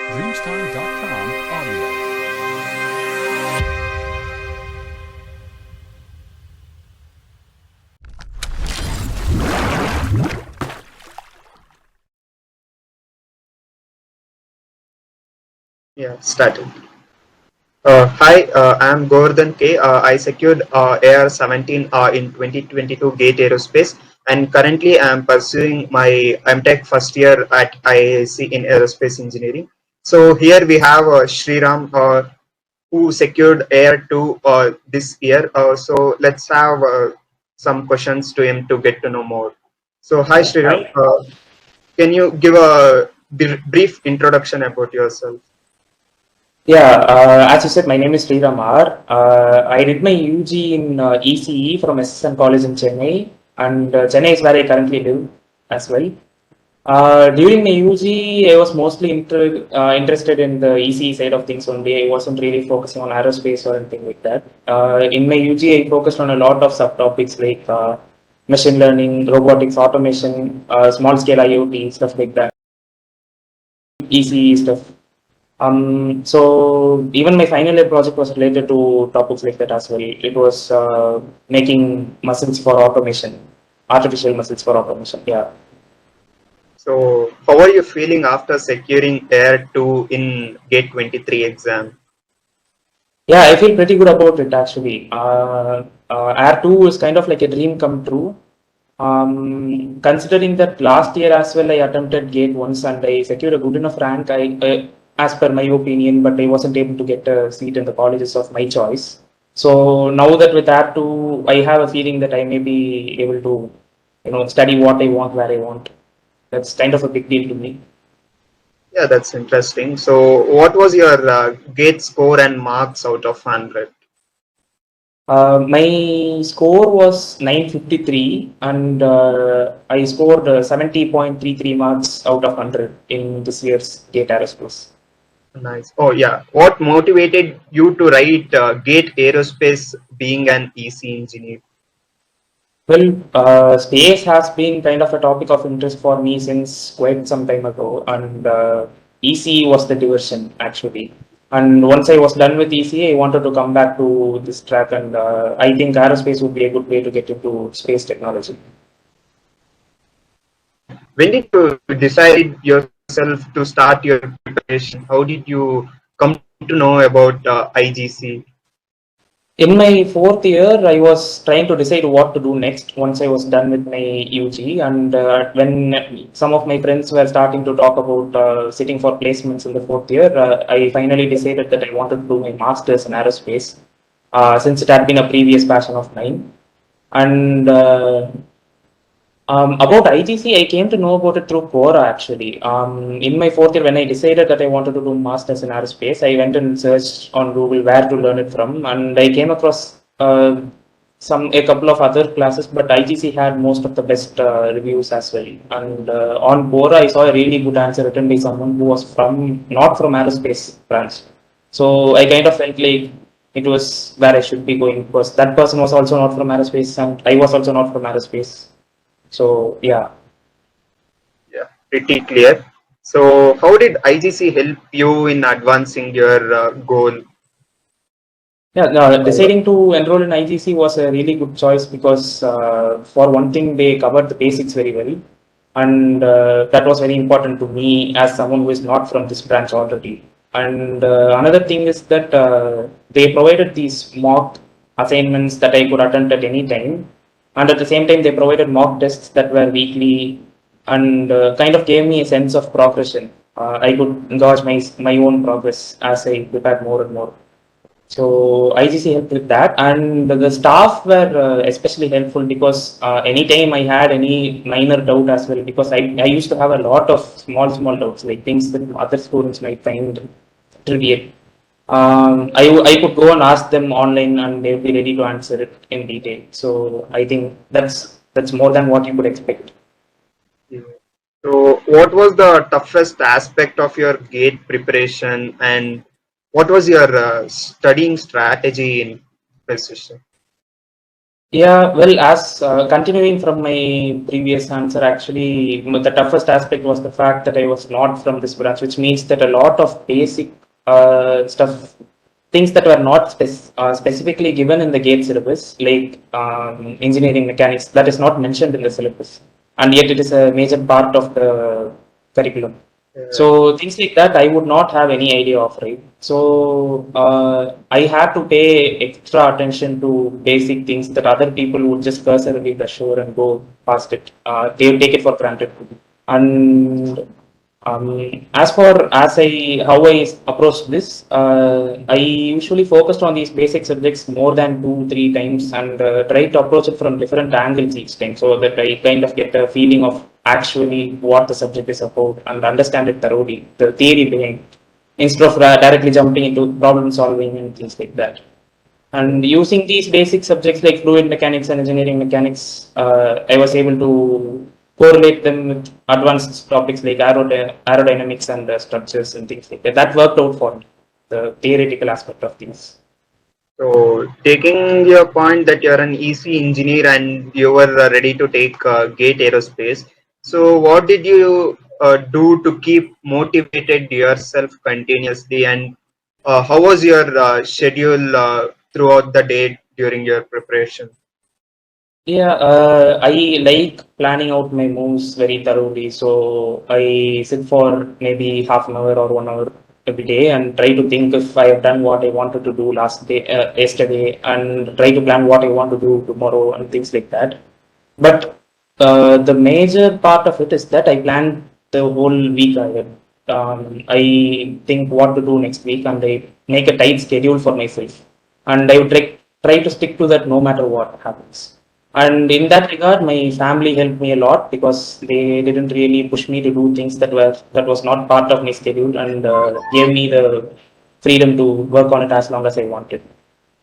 Dreamstime.com audio. Yeah, started. Hi, I'm Govardhan K. I secured AR-17 in 2022 Gate Aerospace, and currently I'm pursuing my MTech first year at IIC in Aerospace Engineering. So here we have Sriram, who secured AR-2 this year. So let's have some questions to him to get to know more. So hi Yeah, Sriram, hi. can you give a brief introduction about yourself? Yeah, as you said, my name is Sriram R. I did my UG in ECE from SSN College in Chennai, and Chennai is where I currently live as well. During my UG, I was mostly interested in the ECE side of things only. I wasn't really focusing on aerospace or anything like that. In my UG, I focused on a lot of subtopics like machine learning, robotics, automation, small scale IoT, stuff like that, ECE stuff. So even my final year project was related to topics like that as well. It was making muscles for automation, artificial muscles for automation. Yeah, So, how are you feeling after securing Air 2 in Gate 23 exam? yeah, I feel pretty good about it actually. Air two is kind of like a dream come true. Considering that last year as well, I attempted gate once and I secured a good enough rank. As per my opinion, but I wasn't able to get a seat in the colleges of my choice. So now that with Air two, I have a feeling that I may be able to, study what I want, where I want. That's kind of a big deal to me. Yeah, that's interesting. So, what was your Gate score and marks out of 100? My score was 953 and I scored 70.33 marks out of 100 in this year's GATE Aerospace. Nice. Oh, yeah. What motivated you to write Gate Aerospace being an EC engineer? Well, space has been kind of a topic of interest for me since quite some time ago, and EC was the diversion actually. And once I was done with EC, I wanted to come back to this track, and I think aerospace would be a good way to get into space technology. When did you decide yourself to start your preparation? How did you come to know about IGC? In my fourth year, I was trying to decide what to do next once I was done with my UG. And when some of my friends were starting to talk about sitting for placements in the fourth year, I finally decided that I wanted to do my master's in aerospace since it had been a previous passion of mine. And about IGC, I came to know about it through Quora actually. In my fourth year, when I decided that I wanted to do masters in aerospace, I went and searched on Google where to learn it from, and I came across a couple of other classes, but IGC had most of the best reviews as well. And on Quora, I saw a really good answer written by someone who was from not from aerospace branch. So I kind of felt like it was where I should be going because that person was also not from aerospace, and I was also not from aerospace. So yeah, Yeah, pretty clear. So, how did IGC help you in advancing your goal? yeah. No, deciding to enroll in IGC was a really good choice because for one thing they covered the basics very well, and that was very important to me as someone who is not from this branch already. And another thing is that they provided these mock assignments that I could attempt at any time, and at the same time they provided mock tests that were weekly and kind of gave me a sense of progression. I could gauge my own progress as I prepared more and more. So IGC helped with that, and the staff were especially helpful because anytime I had any minor doubt as well, because I used to have a lot of small doubts, like things that other students might find trivial. I could go and ask them online, and they would be ready to answer it in detail. So I think that's more than what you could expect. Yeah. So, what was the toughest aspect of your GATE preparation, and what was your studying strategy in precision? Yeah, well, as continuing from my previous answer, actually, the toughest aspect was the fact that I was not from this branch, which means that a lot of basic stuff, things that were not specifically given in the GATE syllabus, like engineering mechanics, that is not mentioned in the syllabus, and yet it is a major part of the curriculum. Uh, So things like that, I would not have any idea of, right? So I had to pay extra attention to basic things that other people would just cursorily brush over and go past it. They would take it for granted. And as for as I how I approached this, I usually focused on these basic subjects more than 2 3 times and try to approach it from different angles each time, so that I kind of get a feeling of actually what the subject is about and understand it thoroughly, the theory behind, instead of directly jumping into problem solving and things like that. And using these basic subjects like fluid mechanics and engineering mechanics, I was able to correlate them with advanced topics like aerodynamics and structures and things like that. That worked out for me, the theoretical aspect of things. So, taking your point that you're an EC engineer and you were ready to take GATE Aerospace. So, what did you do to keep motivated yourself continuously, and how was your schedule throughout the day during your preparation? Yeah, I like planning out my moves very thoroughly. So I sit for maybe half an hour or 1 hour every day and try to think if I have done what I wanted to do yesterday, and try to plan what I want to do tomorrow and things like that. But the major part of it is that I plan the whole week ahead. I think what to do next week, and I make a tight schedule for myself. And I would try to stick to that no matter what happens. And in that regard, my family helped me a lot because they didn't really push me to do things that was not part of my schedule, and gave me the freedom to work on it as long as I wanted.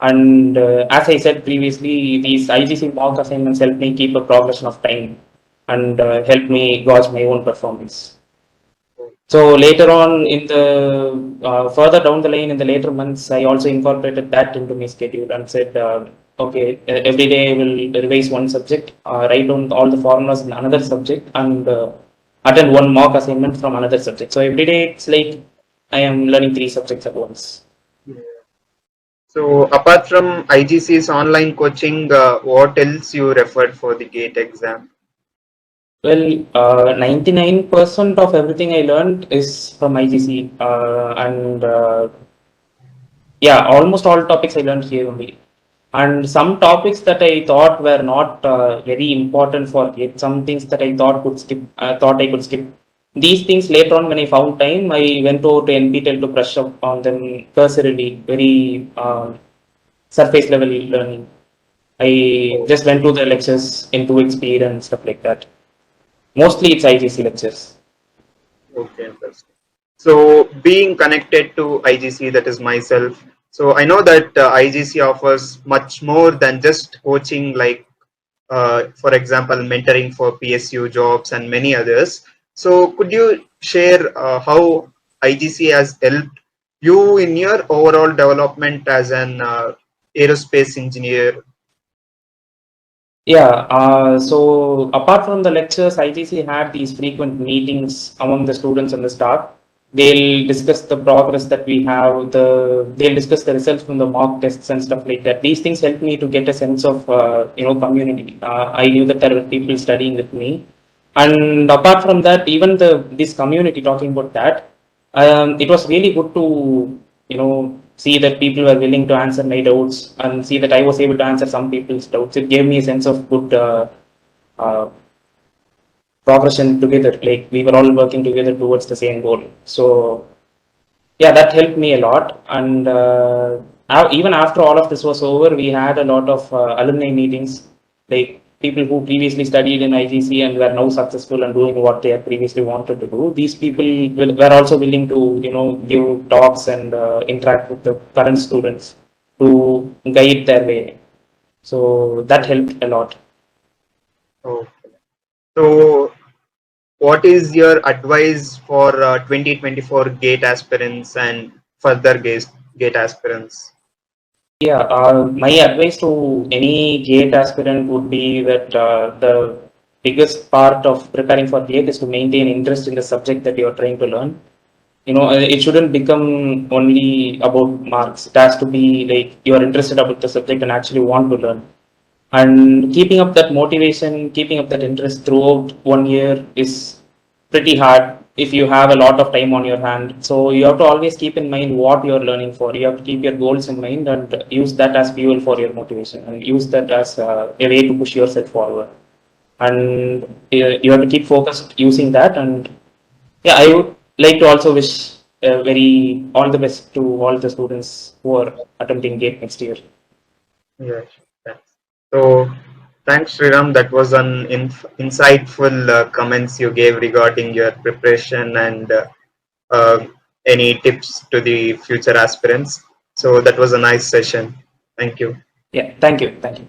And as I said previously, these IGC mock assignments help me keep a progression of time and help me gauge my own performance. So later on, in the further down the line in the later months, I also incorporated that into my schedule and said, okay, every day I will revise one subject, write down all the formulas in another subject, and attend one mock assignment from another subject. So every day it's like I am learning 3 subjects at once. So, apart from IGC's online coaching, what else you referred for the GATE exam? Well, 99% of everything I learned is from IGC, and yeah, almost all topics I learned here only. And some topics that I thought were not very important for it, some things that I thought I could skip. These things later on, when I found time, I went over to NPTEL to brush up on them cursorily, very surface level learning. I Oh, just went to the lectures in 2 weeks and stuff like that. Mostly it's IGC lectures. okay, interesting. So, being connected to IGC, that is myself. So, I know that IGC offers much more than just coaching, like, for example, mentoring for PSU jobs and many others. So, could you share how IGC has helped you in your overall development as an aerospace engineer? Yeah, so apart from the lectures, IGC had these frequent meetings among the students and the staff. They'll discuss the progress that we have, they'll discuss the results from the mock tests and stuff like that. These things helped me to get a sense of community. I knew that there were people studying with me, and apart from that, even the this community talking about that, it was really good to see that people were willing to answer my doubts and see that I was able to answer some people's doubts. It gave me a sense of good uh, progression together. Like we were all working together towards the same goal. So yeah, that helped me a lot. And even after all of this was over, we had a lot of alumni meetings, like people who previously studied in IGC and were now successful and doing what they had previously wanted to do. These people were also willing to, give talks and interact with the current students to guide their way. So that helped a lot. Okay. So, what is your advice for 2024 GATE aspirants and further GATE aspirants? Yeah, my advice to any GATE aspirant would be that the biggest part of preparing for GATE is to maintain interest in the subject that you're trying to learn. It shouldn't become only about marks. It has to be like you're interested about the subject and actually want to learn. And keeping up that motivation, keeping up that interest throughout 1 year is pretty hard if you have a lot of time on your hand. So you have to always keep in mind what you're learning for. You have to keep your goals in mind and use that as fuel for your motivation and use that as a way to push yourself forward. And you have to keep focused using that. And yeah, I would like to also wish very all the best to all the students who are attempting GATE next year. Yeah, thanks. So, thanks, Sriram. That was an insightful comments you gave regarding your preparation and uh, any tips to the future aspirants. So, that was a nice session. Thank you. Yeah, thank you. Thank you.